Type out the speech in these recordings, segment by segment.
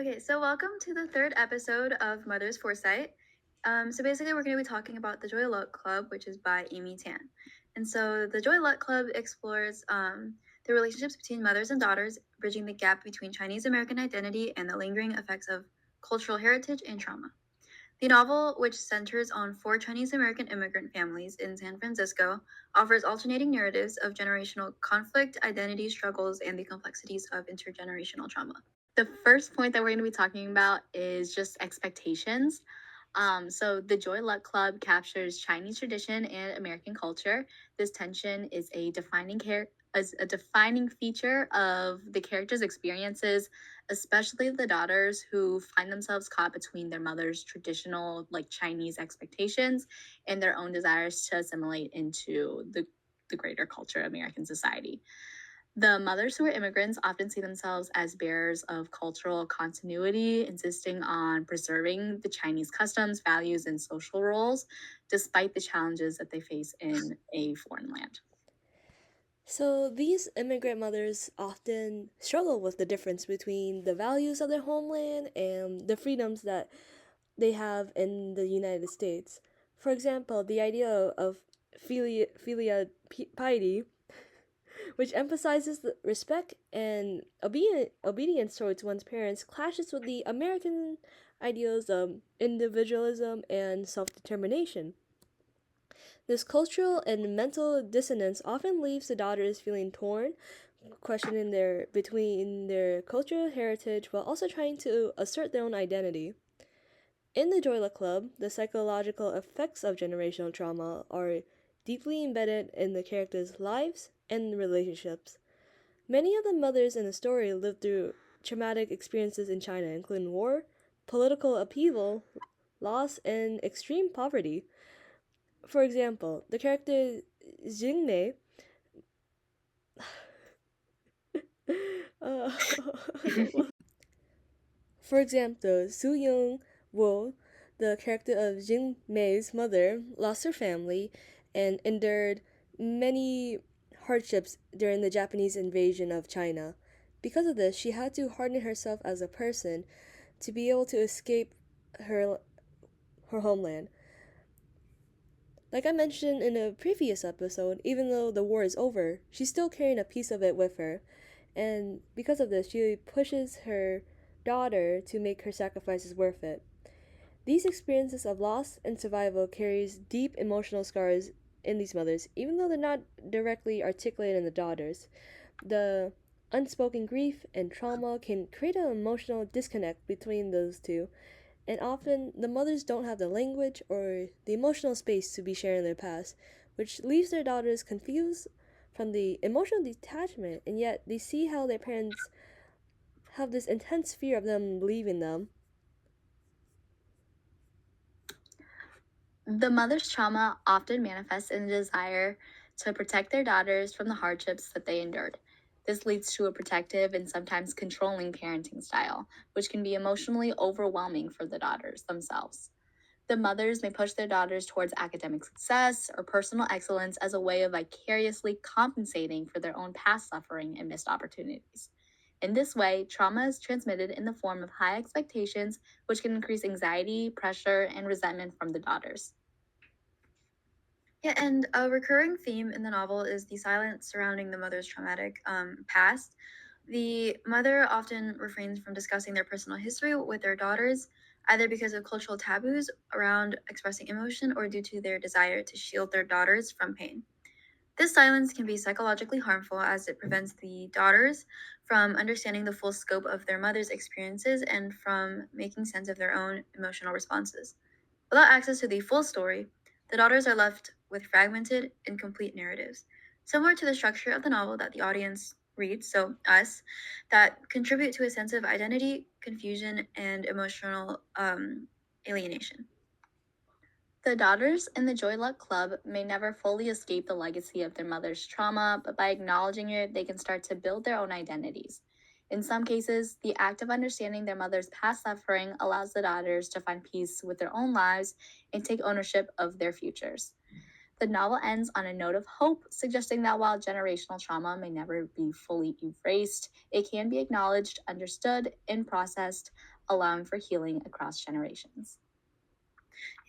Okay, so welcome to the third episode of Mother's Foresight. So basically, we're going to be talking about the Joy Luck Club, which is by Amy Tan. And so the Joy Luck Club explores the relationships between mothers and daughters, bridging the gap between Chinese American identity and the lingering effects of cultural heritage and trauma. The novel, which centers on four Chinese American immigrant families in San Francisco, offers alternating narratives of generational conflict, identity struggles, and the complexities of intergenerational trauma. The first point that we're going to be talking about is just expectations. So the Joy Luck Club captures Chinese tradition and American culture. This tension is a defining feature of the characters' experiences, especially the daughters who find themselves caught between their mother's traditional, like Chinese expectations and their own desires to assimilate into the greater culture of American society. The mothers who are immigrants often see themselves as bearers of cultural continuity, insisting on preserving the Chinese customs, values, and social roles, despite the challenges that they face in a foreign land. So, these immigrant mothers often struggle with the difference between the values of their homeland and the freedoms that they have in the United States. For example, the idea of filia piety, which emphasizes the respect and obedience towards one's parents, clashes with the American ideals of individualism and self determination. This cultural and mental dissonance often leaves the daughters feeling torn, questioning their cultural heritage while also trying to assert their own identity. In the Joy Luck Club, the psychological effects of generational trauma are deeply embedded in the characters' lives and relationships. Many of the mothers in the story lived through traumatic experiences in China, including war, political upheaval, loss, and extreme poverty. For example, the character Jingmei uh, For example, Su Young Wo, the character of Jing Mei's mother, lost her family and endured many hardships during the Japanese invasion of China. Because of this, she had to harden herself as a person to be able to escape her her homeland. Like I mentioned in a previous episode, even though the war is over, she's still carrying a piece of it with her. And because of this, she pushes her daughter to make her sacrifices worth it. These experiences of loss and survival carries deep emotional scars in these mothers, even though they're not directly articulated in the daughters. The unspoken grief and trauma can create an emotional disconnect between those two, and often the mothers don't have the language or the emotional space to be sharing their past, which leaves their daughters confused from the emotional detachment, and yet they see how their parents have this intense fear of them leaving them. The mother's trauma often manifests in a desire to protect their daughters from the hardships that they endured. This leads to a protective and sometimes controlling parenting style, which can be emotionally overwhelming for the daughters themselves. The mothers may push their daughters towards academic success or personal excellence as a way of vicariously compensating for their own past suffering and missed opportunities. In this way, trauma is transmitted in the form of high expectations, which can increase anxiety, pressure, and resentment from the daughters. Yeah, and a recurring theme in the novel is the silence surrounding the mother's traumatic past. The mother often refrains from discussing their personal history with their daughters, either because of cultural taboos around expressing emotion or due to their desire to shield their daughters from pain. This silence can be psychologically harmful as it prevents the daughters from understanding the full scope of their mother's experiences and from making sense of their own emotional responses. Without access to the full story, the daughters are left with fragmented, incomplete narratives, similar to the structure of the novel that the audience reads, so us, that contribute to a sense of identity, confusion, and emotional alienation. The daughters in the Joy Luck Club may never fully escape the legacy of their mother's trauma, but by acknowledging it, they can start to build their own identities. In some cases, the act of understanding their mother's past suffering allows the daughters to find peace with their own lives and take ownership of their futures. The novel ends on a note of hope, suggesting that while generational trauma may never be fully erased, it can be acknowledged, understood, and processed, allowing for healing across generations.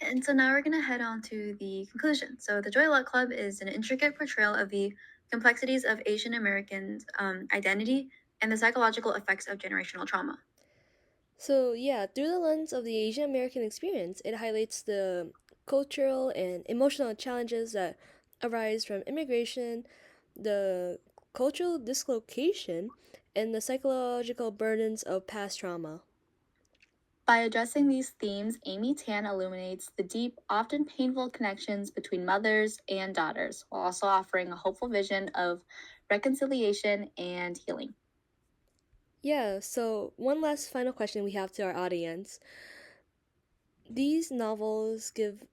And so now we're going to head on to the conclusion. So, The Joy Luck Club is an intricate portrayal of the complexities of Asian Americans' identity and the psychological effects of generational trauma. So, yeah, through the lens of the Asian American experience, it highlights the cultural and emotional challenges that arise from immigration, the cultural dislocation, and the psychological burdens of past trauma. By addressing these themes, Amy Tan illuminates the deep, often painful connections between mothers and daughters, while also offering a hopeful vision of reconciliation and healing. Yeah, so one last final question we have to our audience. These novels give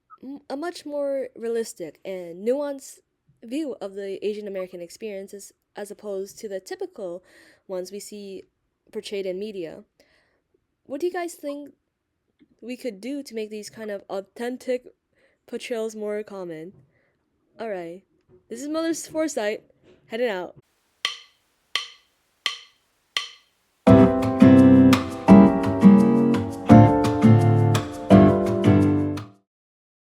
a much more realistic and nuanced view of the Asian American experiences as opposed to the typical ones we see portrayed in media. What do you guys think we could do to make these kind of authentic portrayals more common? Alright, this is Mother's Foresight, heading out.